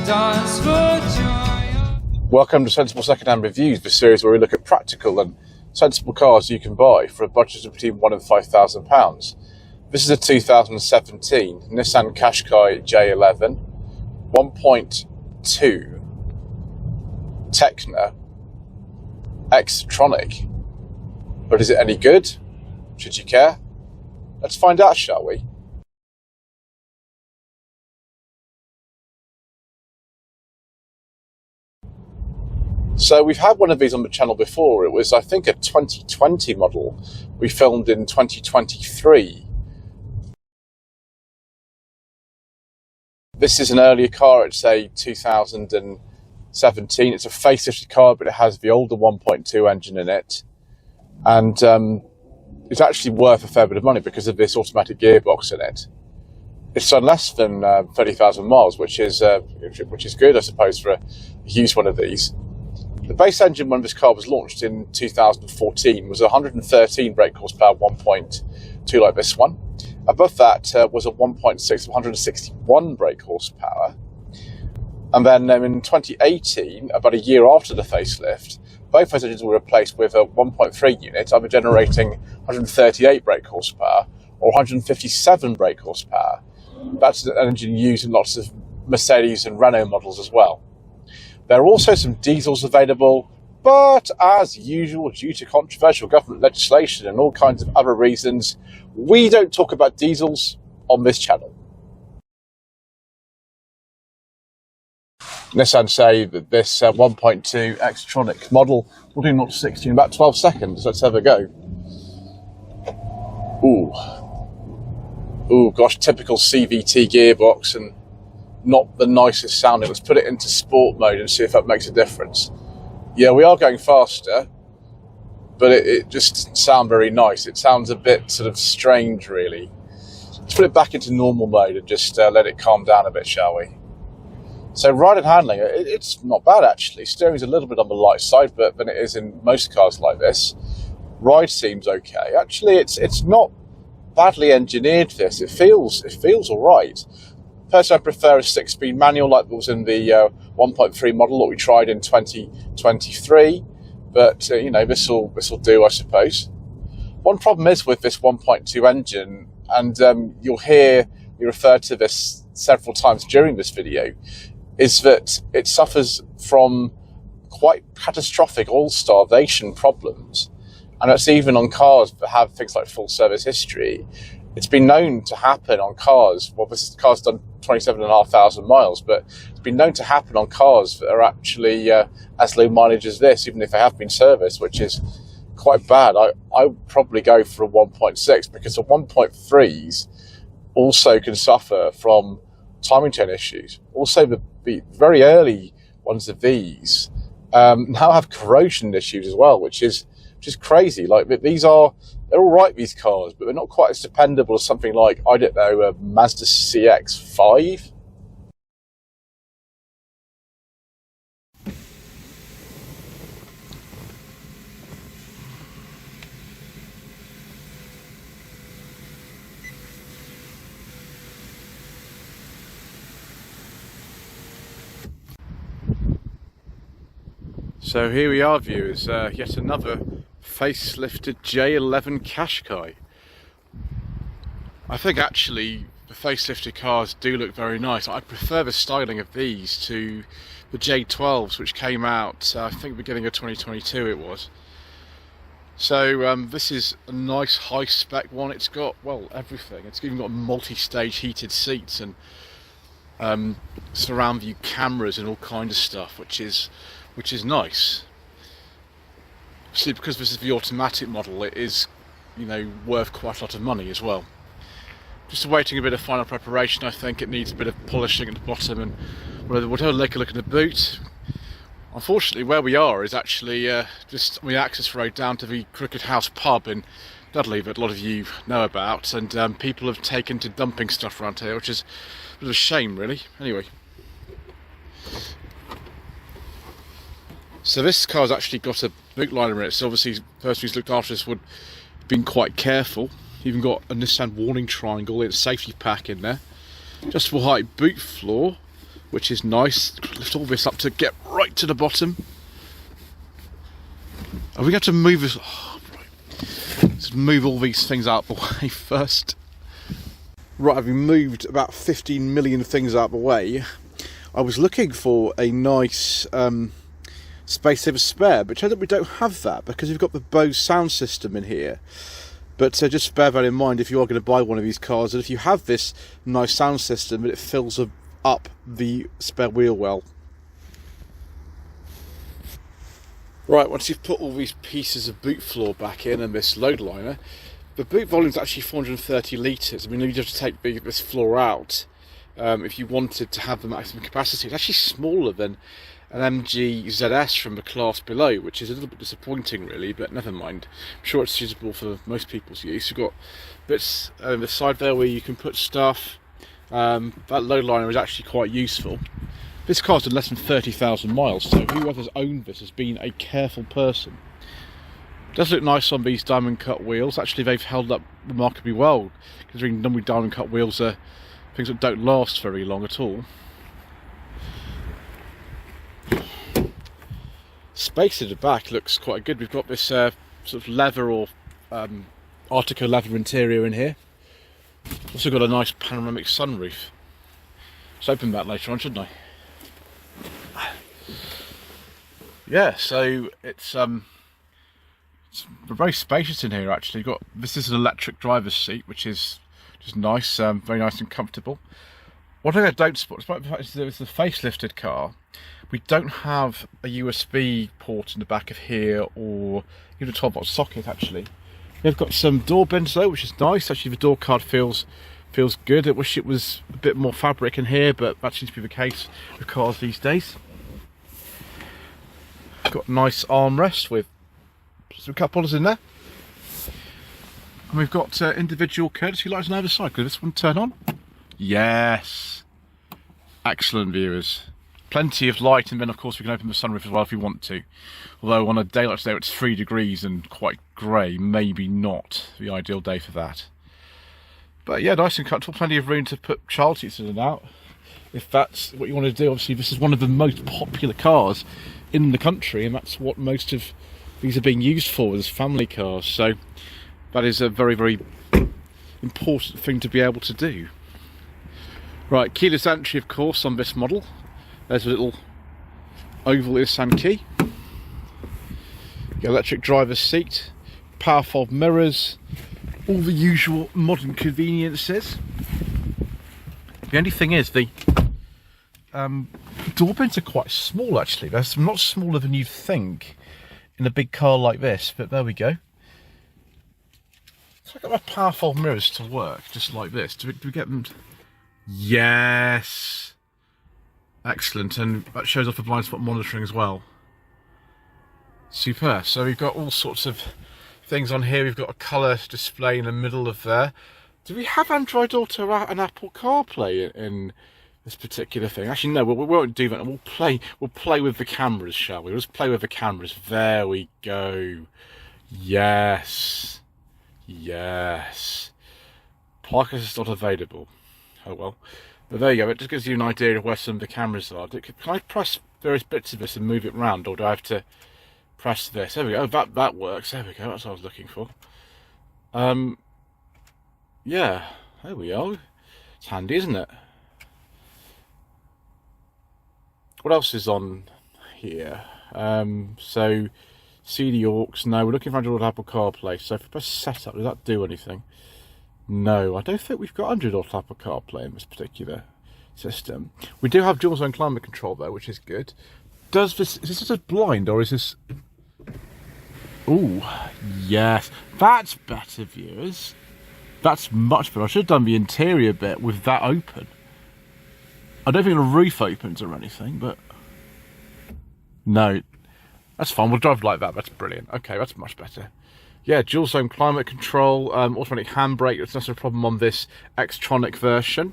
dance for joy. Welcome to Sensible Secondhand Reviews, the series where we look at practical and sensible cars you can buy for a budget of between £1,000 and £5,000. This is a 2017 Nissan Qashqai J11 1.2 Tekna Xtronic. But is it any good? Should you care? Let's find out, shall we? So we've had one of these on the channel before. It was, I think, a 2020 model we filmed in 2023. This is an earlier car. It's a 2017. It's a facelifted car, but it has the older 1.2 engine in it. And it's actually worth a fair bit of money because of this automatic gearbox in it. It's done less than 30,000 miles, which is good, I suppose, for a used one of these. The base engine when this car was launched in 2014 was 113 brake horsepower 1.2 like this one. Above that was a 1.6 161 brake horsepower. And then in 2018, about a year after the facelift, both those engines were replaced with a 1.3 unit, either generating 138 brake horsepower or 157 brake horsepower. That's an engine used in lots of Mercedes and Renault models as well. There are also some diesels available, but as usual, due to controversial government legislation and all kinds of other reasons, we don't talk about diesels on this channel. Nissan say that this 1.2 Xtronic model will do 0 to 60 in about 12 seconds. Let's have a go. Ooh, gosh, typical CVT gearbox and not the nicest sounding. Let's put it into sport mode and see if that makes a difference. Yeah, we are going faster, but it just doesn't sound very nice. It sounds a bit sort of strange, really. Let's put it back into normal mode and just let it calm down a bit, shall we? So ride and handling, it's not bad actually. Steering's a little bit on the light side, but than it is in most cars like this. Ride seems okay. Actually, it's not badly engineered. This it feels all right. Personally, I prefer a 6-speed manual like was in the 1.3 model that we tried in 2023. But you know, this will do, I suppose. One problem is with this 1.2 engine, and you'll hear me refer to this several times during this video, is that it suffers from quite catastrophic oil starvation problems. And it's even on cars that have things like full service history. It's been known to happen on cars. Well, this car's done 27,500 miles, but it's been known to happen on cars that are actually as low mileage as this, even if they have been serviced, which is quite bad. I would probably go for a 1.6 because the 1.3s also can suffer from timing chain issues. Also, the very early ones of these now have corrosion issues as well, which is crazy. Like they're all right, these cars, but they're not quite as dependable as something like, I don't know, a Mazda CX-5. So here we are, viewers, yet another facelifted J11 Qashqai. I think actually the facelifted cars do look very nice. I prefer the styling of these to the J12s, which came out, I think, beginning of 2022 it was. So this is a nice high spec one. It's got, well, everything. It's even got multi-stage heated seats and surround view cameras and all kind of stuff, which is nice. See, because this is the automatic model, it is, you know, worth quite a lot of money as well. Just awaiting a bit of final preparation. I think it needs a bit of polishing at the bottom, and we'll have a look at the boot. Unfortunately, where we are is actually just on the access road down to the Crooked House pub in Dudley that a lot of you know about, and people have taken to dumping stuff around here, which is a bit of a shame, really. Anyway. So this car's actually got a boot liner in it, so obviously the person who's looked after this would have been quite careful. Even got a Nissan warning triangle, it's a safety pack in there. Adjustable height boot floor, which is nice. Lift all this up to get right to the bottom. Are we going to move this? Oh, right. Let's move all these things out of the way first. Right, having moved about 15 million things out of the way, I was looking for a nice space saver spare, but it turns out we don't have that because we've got the Bose sound system in here. But just bear that in mind if you are going to buy one of these cars, that if you have this nice sound system, it fills up the spare wheel well. Right, once you've put all these pieces of boot floor back in and this load liner, the boot volume is actually 430 litres. I mean, you just take this floor out. If you wanted to have the maximum capacity, it's actually smaller than an MG ZS from the class below, which is a little bit disappointing really, but never mind. I'm sure it's suitable for most people's use. You've got bits on the side there where you can put stuff. That load liner is actually quite useful. This car's done less than 30,000 miles, so whoever's owned this has been a careful person. It does look nice on these diamond cut wheels. Actually, they've held up remarkably well, considering normally diamond cut wheels are things that don't last very long at all. Space at the back looks quite good. We've got this sort of leather or Artico leather interior in here. Also got a nice panoramic sunroof. Let's open that later on, shouldn't I? Yeah, so it's very spacious in here actually. This is an electric driver's seat, which is just nice, very nice and comfortable. One thing I don't spot, despite the fact that it's a facelifted car, we don't have a USB port in the back of here or even a 12-volt socket actually. We've got some door bends though, which is nice. Actually, the door card feels good. I wish it was a bit more fabric in here, but that seems to be the case with cars these days. Got a nice armrest with some cup holders in there. And we've got individual courtesy lights on either side. Could this one turn on? Yes. Excellent, viewers. Plenty of light, and then of course we can open the sunroof as well if we want to. Although on a day like today, it's 3 degrees and quite grey, maybe not the ideal day for that. But yeah, nice and comfortable, plenty of room to put child seats in and out, if that's what you want to do. Obviously, this is one of the most popular cars in the country, and that's what most of these are being used for, as family cars. So that is a very, very important thing to be able to do. Right, keyless entry, of course, on this model. There's a little oval Nissan key. The electric driver's seat, power fold mirrors, all the usual modern conveniences. The only thing is the door bins are quite small actually. They're not smaller than you'd think in a big car like this, but there we go. So I got my power fold mirrors to work just like this. Do we get them? Yes. Excellent, and that shows off the blind spot monitoring as well. Super. So we've got all sorts of things on here. We've got a colour display in the middle of there. Do we have Android Auto and Apple CarPlay in this particular thing? Actually, no, we won't do that. We'll play with the cameras, shall we? We'll just play with the cameras. There we go. Yes. Yes. Park assist not available. Oh well. But there you go, it just gives you an idea of where some of the cameras are. Can I press various bits of this and move it round, or do I have to press this? There we go, that works. There we go, that's what I was looking for. Yeah, there we are. It's handy, isn't it? What else is on here? So, CD aux. No, we're looking for Android Apple CarPlay. So if I press setup, does that do anything? No, I don't think we've got Android Auto Apple CarPlay in this particular system. We do have dual zone climate control though, which is good. Is this just a blind, or is this... Ooh, yes. That's better, viewers. That's much better. I should have done the interior bit with that open. I don't think the roof opens or anything, but... No. That's fine, we'll drive like that. That's brilliant. Okay, that's much better. Yeah, dual zone climate control, automatic handbrake. That's not a problem on this Xtronic version.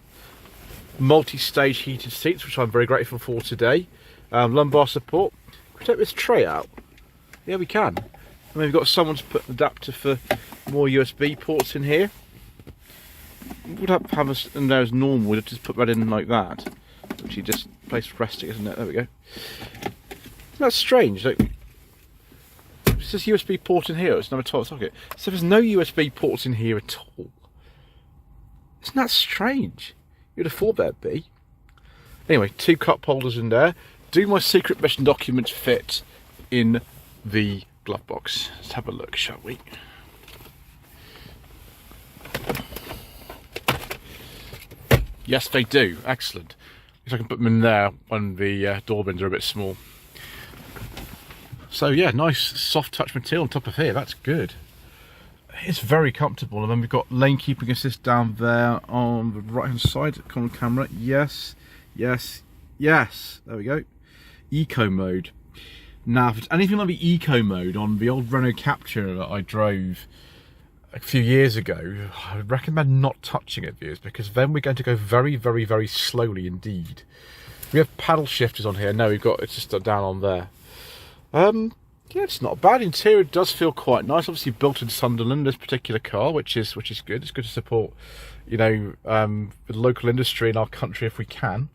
Multi-stage heated seats, which I'm very grateful for today. Lumbar support. Can we take this tray out? Yeah, we can. And we've got someone to put an adapter for more USB ports in here. Would have us in there as normal. We'd just put that in like that. which you just place resting, isn't it? There we go. That's strange. Like, it says USB port in here. It's not a 12 socket. So there's no USB ports in here at all. Isn't that strange? You'd have thought there'd be. Anyway, 2 cup holders in there. Do my secret mission documents fit in the glove box? Let's have a look, shall we? Yes, they do. Excellent. Because I can put them in there when the door bins are a bit small. So yeah, nice soft touch material on top of here. That's good. It's very comfortable. And then we've got lane keeping assist down there on the right hand side. Come on camera. Yes, yes, yes. There we go. Eco mode. Now, if it's anything like the eco mode on the old Renault Captur that I drove a few years ago, I would recommend not touching it, viewers, because then we're going to go very, very, very slowly indeed. We have paddle shifters on here. No, we've got, it's just down on there. Yeah, it's not bad. Interior does feel quite nice. Obviously built in Sunderland, this particular car, which is good. It's good to support, you know, the local industry in our country if we can.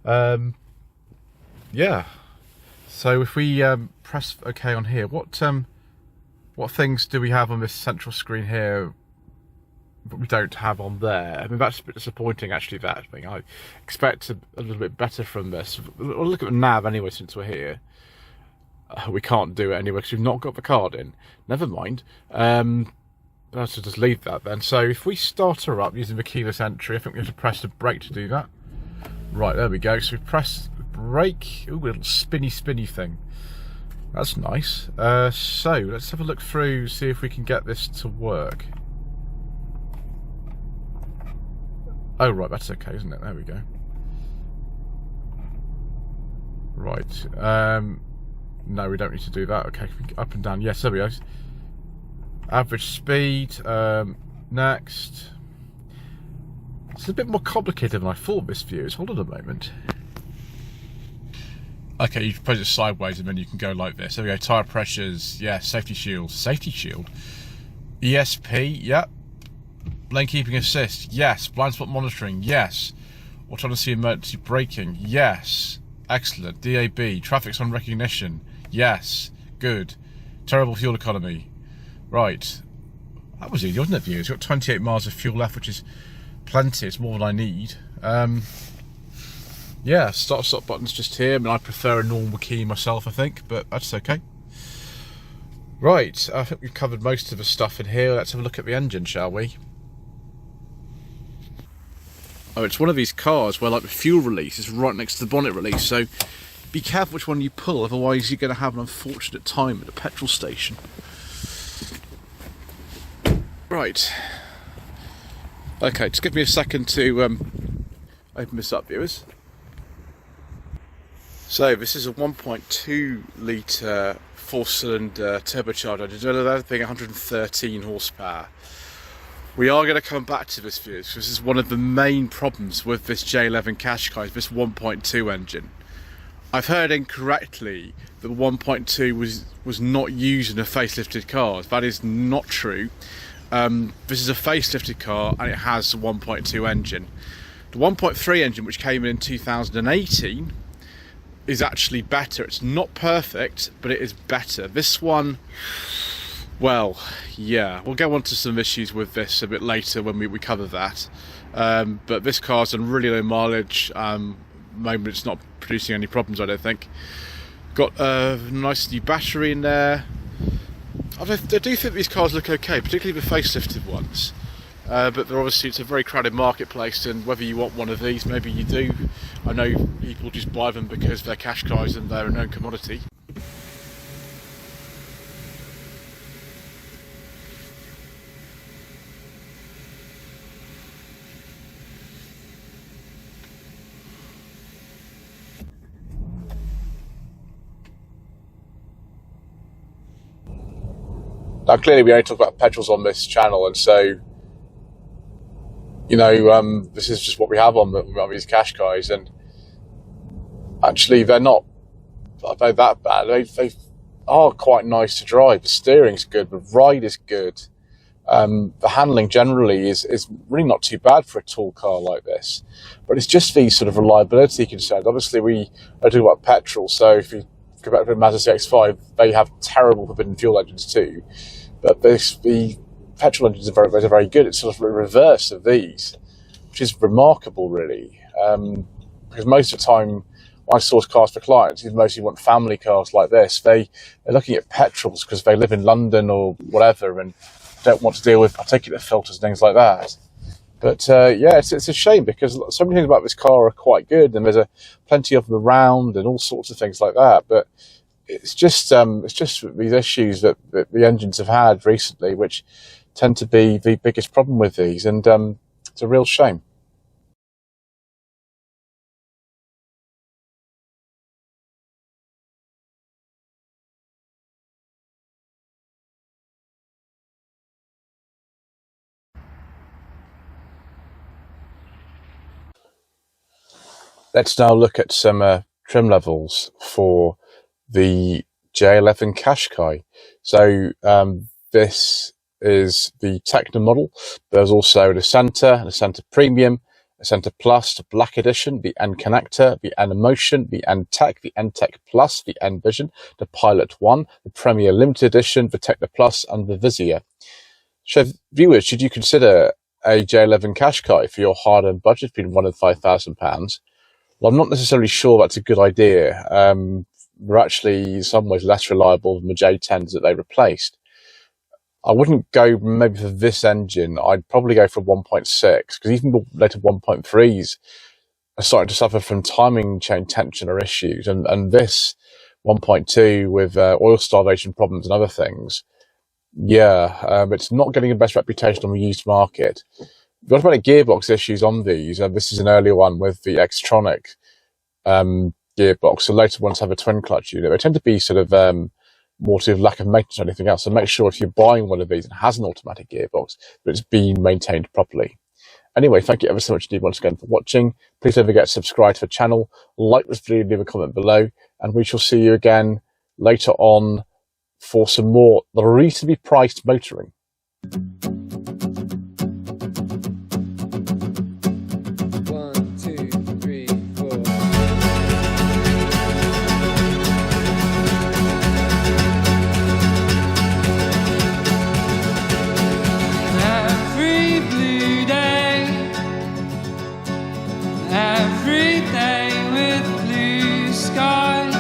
Yeah. So if we press OK on here, what things do we have on this central screen here that we don't have on there? I mean, that's a bit disappointing, actually, that thing. I expect a little bit better from this. We'll look at the nav anyway, since we're here. We can't do it anyway because we've not got the card in. Never mind. Let's just leave that then. So if we start her up using the keyless entry, I think we have to press the brake to do that. Right, there we go. So we press the brake. Ooh, a little spinny thing. That's nice. So let's have a look through, see if we can get this to work. Oh, right, that's okay, isn't it? There we go. Right. No, we don't need to do that. Okay, up and down. Yes, there we go. Average speed. Next. It's a bit more complicated than I thought, this view is. Hold on a moment. Okay, you press it sideways and then you can go like this. There we go. Tyre pressures. Yeah, safety shield. Safety shield. ESP. Yep. Lane keeping assist. Yes. Blind spot monitoring. Yes. Autonomous emergency braking. Yes. Excellent. DAB. Traffic sign recognition. Yes. Good. Terrible fuel economy. Right. That was easy, wasn't it, viewers? You've got 28 miles of fuel left, which is plenty. It's more than I need. Yeah, start button's just here. I mean, I prefer a normal key myself, I think, but that's okay. Right, I think we've covered most of the stuff in here. Let's have a look at the engine, shall we? Oh, it's one of these cars where, like, the fuel release is right next to the bonnet release, so be careful which one you pull, otherwise you're going to have an unfortunate time at a petrol station. Right. Okay, just give me a second to open this up, viewers. So this is a 1.2 litre 4-cylinder turbocharger. That being 113 horsepower. We are going to come back to this, viewers, because this is one of the main problems with this J11 Qashqai, this 1.2 engine. I've heard incorrectly that the 1.2 was not used in a facelifted car. That is not true. This is a facelifted car and it has a 1.2 engine. The 1.3 engine, which came in 2018, is actually better. It's not perfect, but it is better. This one, well, yeah, we'll go on to some issues with this a bit later when we cover that. But this car's on really low mileage. Moment it's not producing any problems, I don't think. Got a nice new battery in there. I do think these cars look okay, particularly the facelifted ones. But they're obviously, it's a very crowded marketplace, and whether you want one of these, maybe you do. I know people just buy them because they're Qashqais and they're a known commodity. Now, clearly, we only talk about petrols on this channel, and so, you know, this is just what we have on these Qashqais, and actually, they're not that bad. They are quite nice to drive. The steering's good, the ride is good. The handling generally is really not too bad for a tall car like this, but it's just these sort of reliability concerns. Obviously, we are talking about petrol, so if you go back to the Mazda CX-5, they have terrible forbidden fuel engines too, but the petrol engines are very good. It's sort of the reverse of these, which is remarkable, really, because most of the time I source cars for clients who mostly want family cars like this. They're looking at petrols because they live in London or whatever and don't want to deal with particulate filters and things like that. But yeah, it's a shame because so many things about this car are quite good, and there's plenty of them around and all sorts of things like that. But it's just these issues that the engines have had recently, which tend to be the biggest problem with these, and it's a real shame. Let's now look at some trim levels for the J11 Qashqai. So this is the Tekna model. There's also the Center Premium, the Center Plus, the Black Edition, the N Connector, the N Emotion, the N Tech, the N Tech Plus, the N Vision, the Pilot 1, the Premier Limited Edition, the Tekna Plus, and the Vizier. So viewers, should you consider a J11 Qashqai for your hard-earned budget between £1,000 and £5,000? Well, I'm not necessarily sure that's a good idea. They're actually in some ways less reliable than the J10s that they replaced. I wouldn't go maybe for this engine. I'd probably go for 1.6, because even the later 1.3s are starting to suffer from timing chain tension or issues. And this 1.2 with oil starvation problems and other things, yeah, it's not getting the best reputation on the used market. What about the gearbox issues on these? This is an earlier one with the Xtronic gearbox. The later ones have a twin clutch unit. They tend to be sort of more to lack of maintenance or anything else. So make sure if you're buying one of these and has an automatic gearbox, that it's being maintained properly. Anyway, thank you ever so much indeed once again for watching. Please don't forget to subscribe to the channel, like this video, leave a comment below, and we shall see you again later on for some more reasonably priced motoring. 1, 2, 3, 4. Every blue day, every day with blue skies.